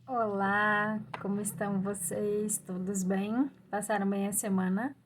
Olá, como estão vocês? Todos bem? Passaram bem a semana?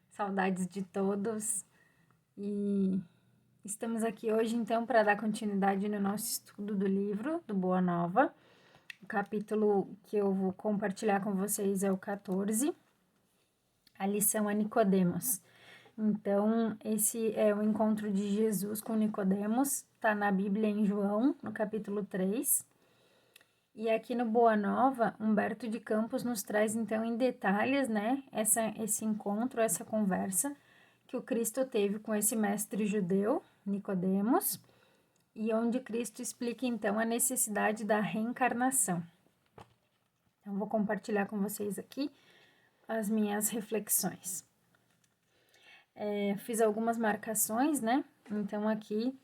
Saudades de todos. E estamos aqui hoje então para dar continuidade no nosso estudo do livro do Boa Nova. O capítulo que eu vou compartilhar com vocês é o 14. A lição é Nicodemos. Então, esse é o encontro de Jesus com Nicodemos, está na Bíblia em João, no capítulo 3. E aqui no Boa Nova, Humberto de Campos nos traz então em detalhes, né, esse encontro, essa conversa que o Cristo teve com esse mestre judeu, Nicodemos, e onde Cristo explica então a necessidade da reencarnação. Então, vou compartilhar com vocês aqui as minhas reflexões. Fiz algumas marcações, né? Então, aqui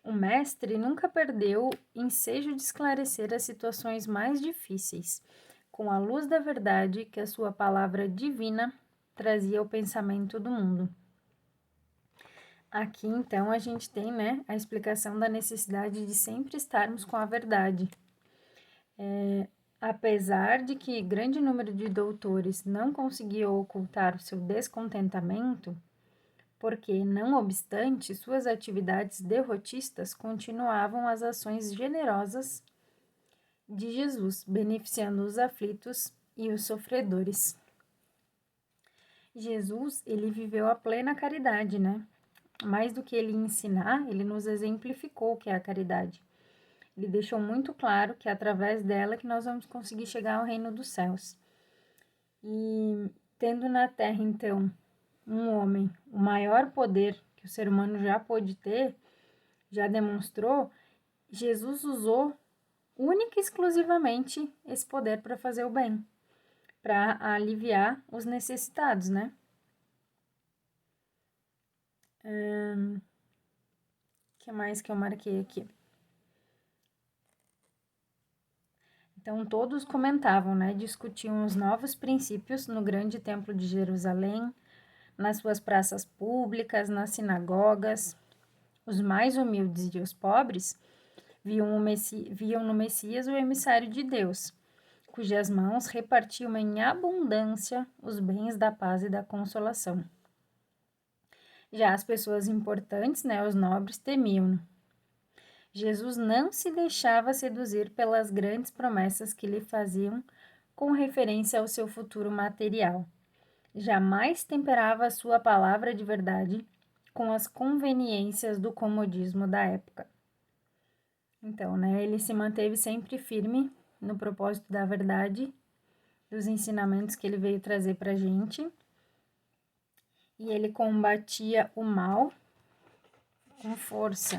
o mestre nunca perdeu ensejo de esclarecer as situações mais difíceis, com a luz da verdade que a sua palavra divina trazia ao pensamento do mundo. Aqui, então, a gente tem, né, a explicação da necessidade de sempre estarmos com a verdade. Apesar de que grande número de doutores não conseguiu ocultar o seu descontentamento, porque, não obstante suas atividades derrotistas, continuavam as ações generosas de Jesus, beneficiando os aflitos e os sofredores. Jesus, ele viveu a plena caridade, né? Mais do que ele ensinar, ele nos exemplificou o que é a caridade. Ele deixou muito claro que é através dela que nós vamos conseguir chegar ao reino dos céus. E tendo na terra, então, um homem, o maior poder que o ser humano já pôde ter, já demonstrou, Jesus usou única e exclusivamente esse poder para fazer o bem, para aliviar os necessitados, né? Que mais que eu marquei aqui? Então, todos comentavam, né? Discutiam os novos princípios no grande templo de Jerusalém, nas suas praças públicas, nas sinagogas. Os mais humildes e os pobres viam no Messias o emissário de Deus, cujas mãos repartiam em abundância os bens da paz e da consolação. Já as pessoas importantes, né, os nobres, temiam-no. Jesus não se deixava seduzir pelas grandes promessas que lhe faziam com referência ao seu futuro material. Jamais temperava a sua palavra de verdade com as conveniências do comodismo da época. Então, né, ele se manteve sempre firme no propósito da verdade, dos ensinamentos que ele veio trazer para a gente, e ele combatia o mal com força,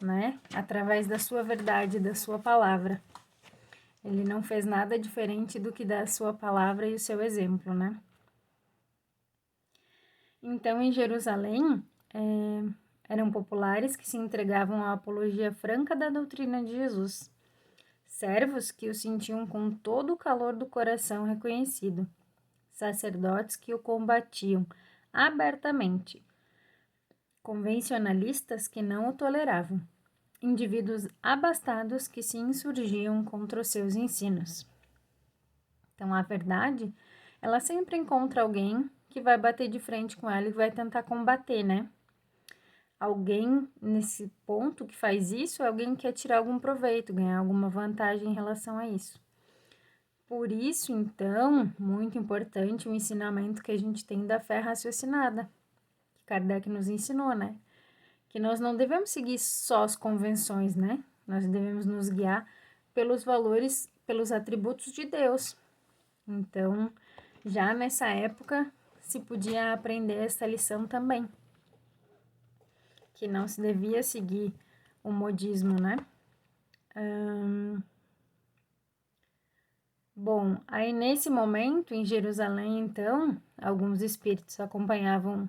né, através da sua verdade, da sua palavra. Ele não fez nada diferente do que da sua palavra e o seu exemplo, né? Então, em Jerusalém, eram populares que se entregavam à apologia franca da doutrina de Jesus, servos que o sentiam com todo o calor do coração reconhecido, sacerdotes que o combatiam abertamente, convencionalistas que não o toleravam, indivíduos abastados que se insurgiam contra os seus ensinos. Então, a verdade, ela sempre encontra alguém que vai bater de frente com ela e vai tentar combater, né? Alguém nesse ponto que faz isso é alguém que quer tirar algum proveito, ganhar alguma vantagem em relação a isso. Por isso, então, muito importante o ensinamento que a gente tem da fé raciocinada, que Kardec nos ensinou, né? Que nós não devemos seguir só as convenções, né? Nós devemos nos guiar pelos valores, pelos atributos de Deus. Então, já nessa época, se podia aprender essa lição também, que não se devia seguir o modismo, né? Bom, aí nesse momento, em Jerusalém, então, alguns espíritos acompanhavam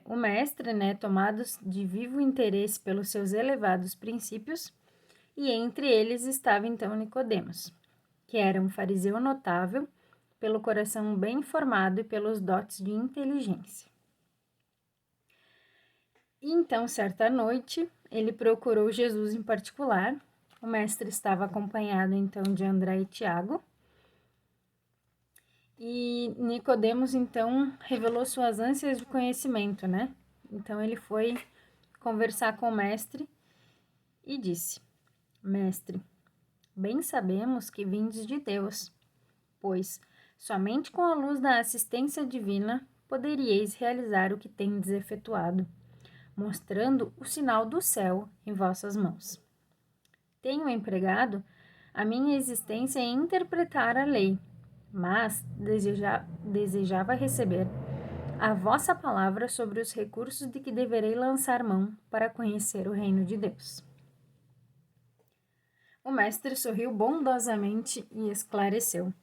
o mestre, né, tomados de vivo interesse pelos seus elevados princípios, e entre eles estava então Nicodemos, que era um fariseu notável, pelo coração bem formado e pelos dotes de inteligência. E então, certa noite, ele procurou Jesus em particular O mestre estava acompanhado então de André e Tiago. E Nicodemos então revelou suas ânsias de conhecimento, né? Então ele foi conversar com o mestre e disse: Mestre, bem sabemos que vindes de Deus, pois somente com a luz da assistência divina poderíeis realizar o que tendes efetuado, mostrando o sinal do céu em vossas mãos. Tenho empregado a minha existência em interpretar a lei, mas desejava receber a vossa palavra sobre os recursos de que deverei lançar mão para conhecer o reino de Deus. O mestre sorriu bondosamente e esclareceu: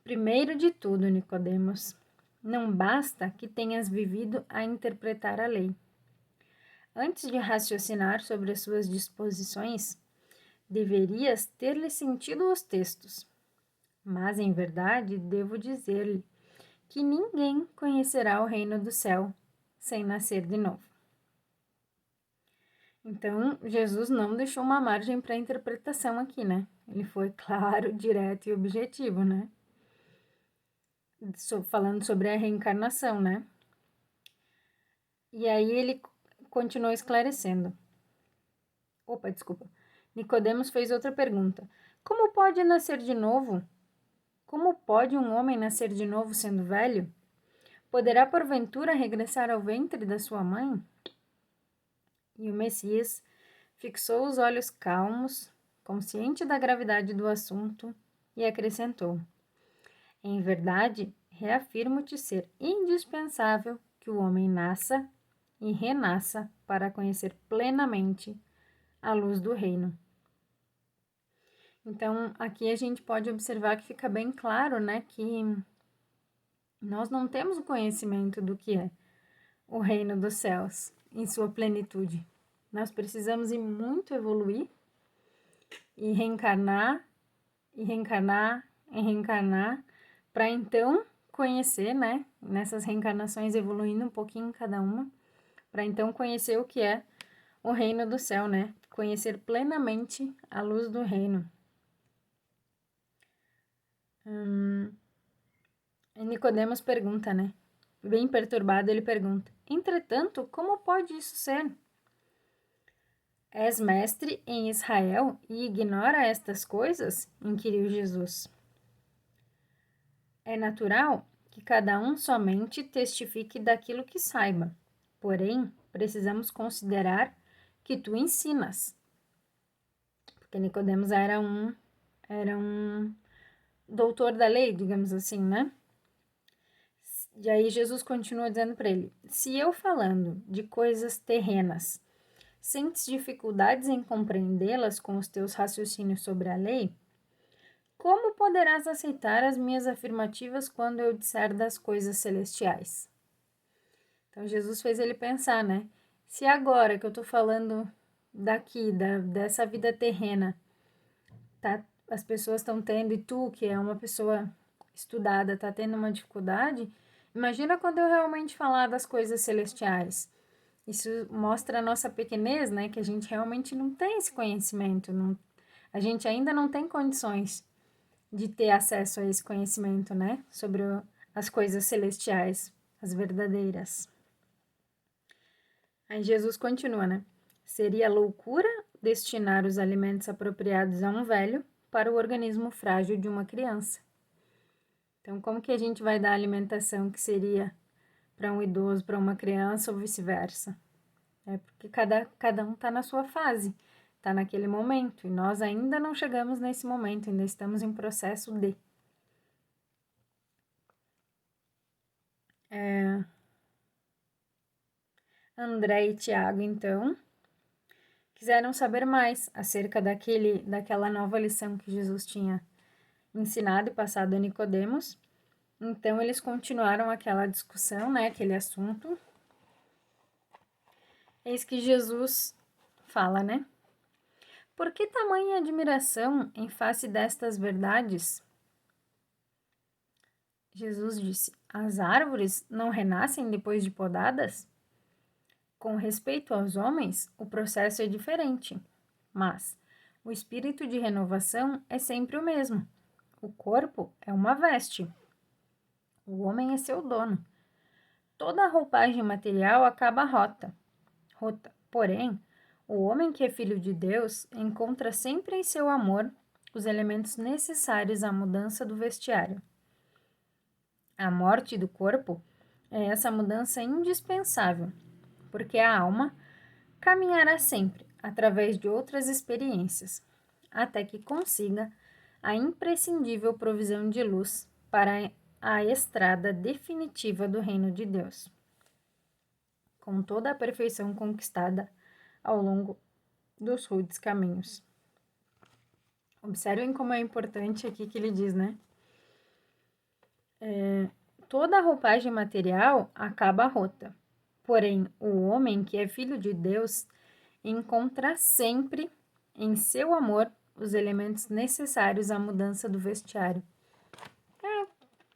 Primeiro de tudo, Nicodemos, não basta que tenhas vivido a interpretar a lei. Antes de raciocinar sobre as suas disposições, deverias ter-lhe sentido os textos. Mas, em verdade, devo dizer-lhe que ninguém conhecerá o reino do céu sem nascer de novo. Então, Jesus não deixou uma margem para interpretação aqui, né? Ele foi claro, direto e objetivo, né? Falando sobre a reencarnação, né? E aí ele continuou esclarecendo. Nicodemos fez outra pergunta. Como pode nascer de novo? Como pode um homem nascer de novo sendo velho? Poderá porventura regressar ao ventre da sua mãe? E o Messias fixou os olhos calmos, consciente da gravidade do assunto, e acrescentou: Em verdade, reafirmo-te ser indispensável que o homem nasça e renasça para conhecer plenamente a luz do reino. Então, aqui a gente pode observar que fica bem claro, né, que nós não temos o conhecimento do que é o reino dos céus em sua plenitude. Nós precisamos ir muito evoluir e reencarnar, e reencarnar, e reencarnar, para então conhecer, né, nessas reencarnações evoluindo um pouquinho cada uma, para então conhecer o que é o reino do céu, né, conhecer plenamente a luz do reino. E Nicodemos pergunta, né, bem perturbado, ele pergunta: Entretanto, como pode isso ser? És mestre em Israel e ignora estas coisas? Inquiriu Jesus. É natural que cada um somente testifique daquilo que saiba. Porém, precisamos considerar que tu ensinas. Porque Nicodemos era um doutor da lei, digamos assim, né? E aí Jesus continua dizendo para ele: se eu falando de coisas terrenas, sentes dificuldades em compreendê-las com os teus raciocínios sobre a lei, como poderás aceitar as minhas afirmativas quando eu disser das coisas celestiais? Então, Jesus fez ele pensar, né? Se agora que eu tô falando daqui, dessa vida terrena, tá, as pessoas estão tendo, e tu, que é uma pessoa estudada, tá tendo uma dificuldade, imagina quando eu realmente falar das coisas celestiais. Isso mostra a nossa pequenez, né? Que a gente realmente não tem esse conhecimento, a gente ainda não tem condições de ter acesso a esse conhecimento, né? Sobre as coisas celestiais, as verdadeiras. Aí Jesus continua, né? Seria loucura destinar os alimentos apropriados a um velho para o organismo frágil de uma criança. Então, como que a gente vai dar a alimentação que seria para um idoso, para uma criança ou vice-versa? É porque cada um está na sua fase, está naquele momento, e nós ainda não chegamos nesse momento, ainda estamos em processo de. André e Tiago, então, quiseram saber mais acerca daquela nova lição que Jesus tinha ensinado e passado a Nicodemos. Então, eles continuaram aquela discussão, né, aquele assunto. Eis que Jesus fala, né? Por que tamanha admiração em face destas verdades? Jesus disse: As árvores não renascem depois de podadas? Com respeito aos homens, o processo é diferente, mas O espírito de renovação é sempre o mesmo. O corpo é uma veste. O homem é seu dono. Toda a roupagem material acaba rota. Porém, o homem que é filho de Deus encontra sempre em seu amor os elementos necessários à mudança do vestiário. A morte do corpo é essa mudança indispensável, porque a alma caminhará sempre através de outras experiências, até que consiga a imprescindível provisão de luz para a estrada definitiva do reino de Deus, com toda a perfeição conquistada ao longo dos rudes caminhos. Observem como é importante aqui que ele diz, né? Toda a roupagem material acaba rota, porém o homem que é filho de Deus encontra sempre em seu amor os elementos necessários à mudança do vestiário. É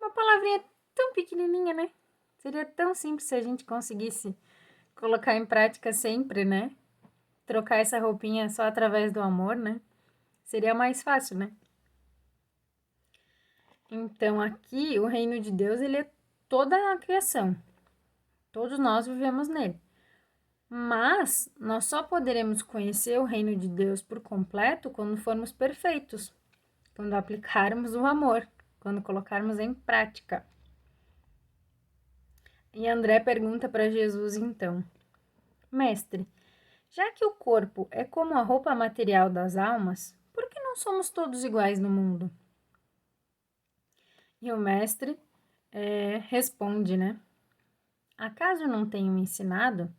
uma palavrinha tão pequenininha, né? Seria tão simples se a gente conseguisse colocar em prática sempre, né? Trocar essa roupinha só através do amor, né? Seria mais fácil, né? Então, aqui, o reino de Deus, ele é toda a criação. Todos nós vivemos nele. Mas nós só poderemos conhecer o reino de Deus por completo quando formos perfeitos, quando aplicarmos o amor, quando colocarmos em prática. E André pergunta para Jesus então: Mestre, já que o corpo é como a roupa material das almas, por que não somos todos iguais no mundo? E o mestre responde, né? Acaso não tenho ensinado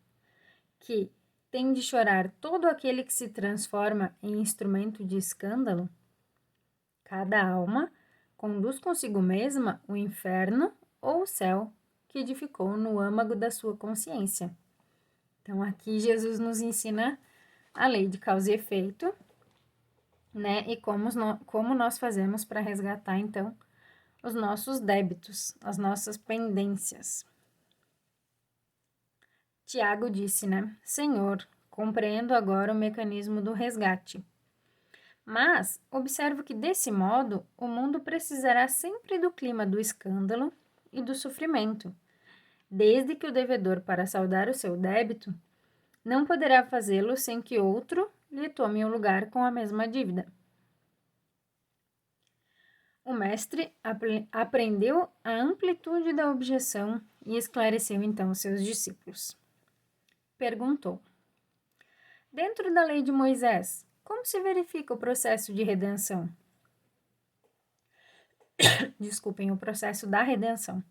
que tem de chorar todo aquele que se transforma em instrumento de escândalo? Cada alma conduz consigo mesma o inferno ou o céu que edificou no âmago da sua consciência. Então, aqui Jesus nos ensina a lei de causa e efeito, né? E como nós fazemos para resgatar, então, os nossos débitos, as nossas pendências. Tiago disse, né? Senhor, compreendo agora o mecanismo do resgate. Mas observo que, desse modo, o mundo precisará sempre do clima do escândalo e do sofrimento, desde que o devedor, para saldar o seu débito, não poderá fazê-lo sem que outro lhe tome o lugar com a mesma dívida. O mestre aprendeu a amplitude da objeção e esclareceu então os seus discípulos. Perguntou: dentro da lei de Moisés, como se verifica o processo de redenção? Desculpem, o processo da redenção.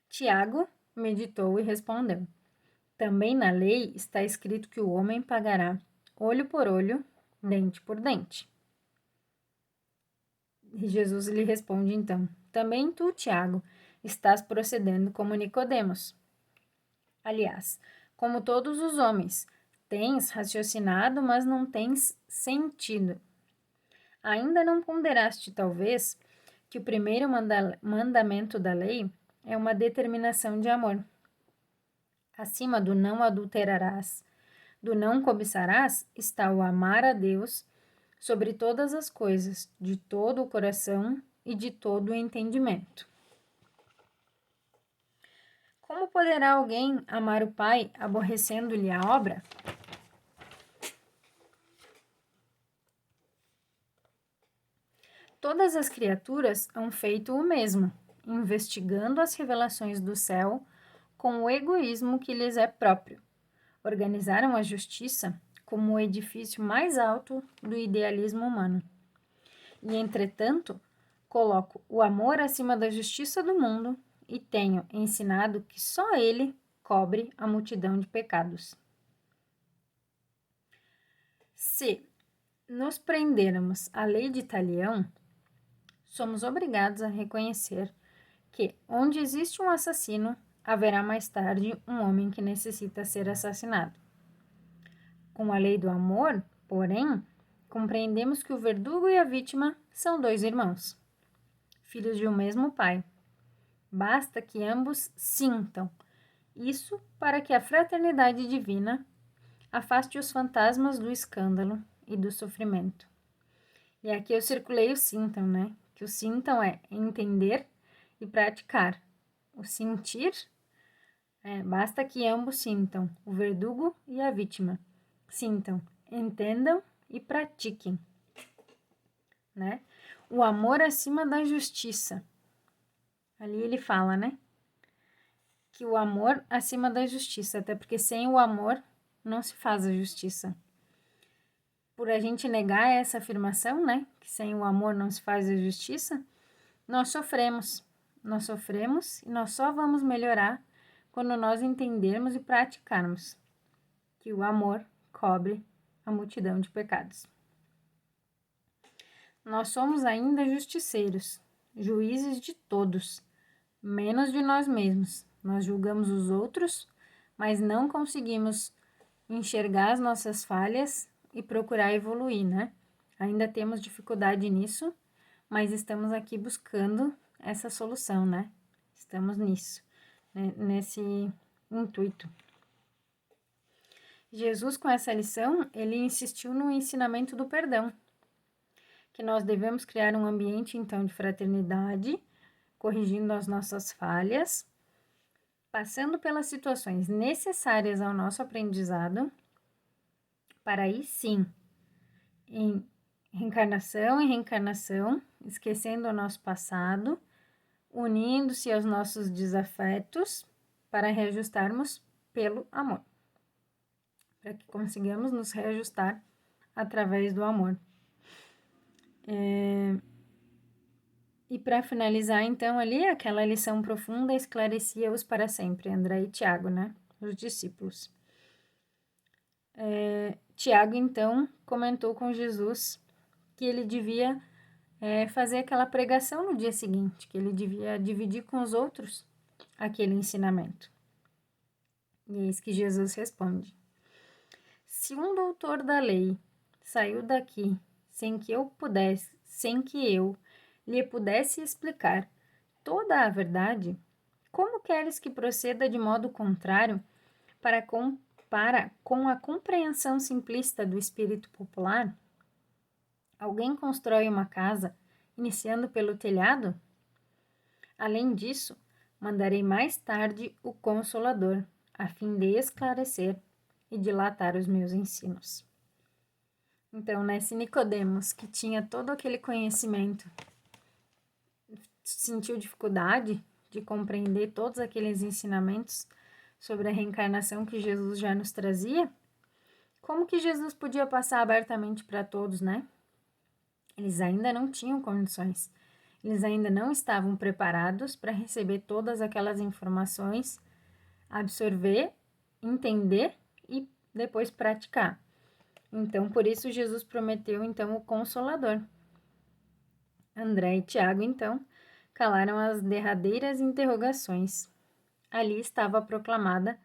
Tiago meditou e respondeu: também na lei está escrito que o homem pagará olho por olho, dente por dente. E Jesus lhe responde então: também tu, Tiago, estás procedendo como Nicodemos. Aliás, como todos os homens, tens raciocinado, mas não tens sentido. Ainda não ponderaste, talvez, que o primeiro mandamento da lei é uma determinação de amor. Acima do não adulterarás, do não cobiçarás, está o amar a Deus sobre todas as coisas, de todo o coração e de todo o entendimento. Como poderá alguém amar o Pai aborrecendo-lhe a obra? Todas as criaturas hão feito o mesmo, investigando as revelações do céu com o egoísmo que lhes é próprio. Organizaram a justiça como o edifício mais alto do idealismo humano. E, entretanto, coloco o amor acima da justiça do mundo e tenho ensinado que só ele cobre a multidão de pecados. Se nos prendermos à lei de Talião, somos obrigados a reconhecer que, onde existe um assassino, haverá mais tarde um homem que necessita ser assassinado. Com a lei do amor, porém, compreendemos que o verdugo e a vítima são dois irmãos, filhos de um mesmo pai. Basta que ambos sintam isso para que a fraternidade divina Afaste os fantasmas do escândalo e do sofrimento. E aqui eu circulei o sintam, né? Que o sintam é entender e praticar. O sentir, basta que ambos sintam, o verdugo e a vítima. Sintam, entendam e pratiquem, né? O amor acima da justiça. Ali ele fala, né? Que o amor acima da justiça, até porque sem o amor não se faz a justiça. Por a gente negar essa afirmação, né? Que sem o amor não se faz a justiça, nós sofremos. Nós sofremos e nós só vamos melhorar quando nós entendermos e praticarmos que o amor cobre a multidão de pecados. Nós somos ainda justiceiros, juízes de todos, menos de nós mesmos. Nós julgamos os outros, mas não conseguimos enxergar as nossas falhas e procurar evoluir, né? Ainda temos dificuldade nisso, mas estamos aqui buscando essa solução, né? Estamos nisso, né? Nesse intuito. Jesus, com essa lição, ele insistiu no ensinamento do perdão, que nós devemos criar um ambiente, então, de fraternidade, corrigindo as nossas falhas, passando pelas situações necessárias ao nosso aprendizado, para aí sim, em reencarnação e reencarnação, esquecendo o nosso passado, unindo-se aos nossos desafetos, para reajustarmos pelo amor, para que consigamos nos reajustar através do amor. E para finalizar, então, ali, aquela lição profunda esclarecia-os para sempre, André e Tiago, né? Os discípulos. Tiago, então, comentou com Jesus que ele devia fazer aquela pregação no dia seguinte, que ele devia dividir com os outros aquele ensinamento. E eis que Jesus responde: se um doutor da lei saiu daqui sem que eu lhe pudesse explicar toda a verdade, como queres que proceda de modo contrário para com a compreensão simplista do espírito popular? Alguém constrói uma casa, iniciando pelo telhado? Além disso, mandarei mais tarde o Consolador, a fim de esclarecer e dilatar os meus ensinos. Então, nesse Nicodemos, que tinha todo aquele conhecimento, sentiu dificuldade de compreender todos aqueles ensinamentos sobre a reencarnação que Jesus já nos trazia, como que Jesus podia passar abertamente para todos, né? Eles ainda não tinham condições, eles ainda não estavam preparados para receber todas aquelas informações, absorver, entender e depois praticar. Então, por isso, Jesus prometeu, então, o Consolador. André e Tiago, então, calaram as derradeiras interrogações. Ali estava proclamada,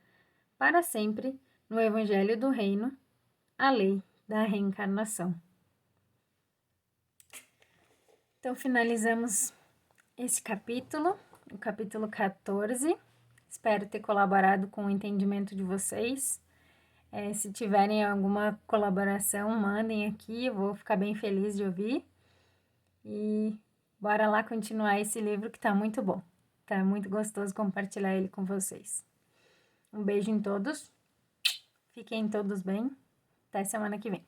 para sempre, no Evangelho do Reino, a lei da reencarnação. Então, finalizamos esse capítulo, o capítulo 14. Espero ter colaborado com o entendimento de vocês. Se tiverem alguma colaboração, mandem aqui, eu vou ficar bem feliz de ouvir. E bora lá continuar esse livro que tá muito bom. Tá muito gostoso compartilhar ele com vocês. Um beijo em todos. Fiquem todos bem. Até semana que vem.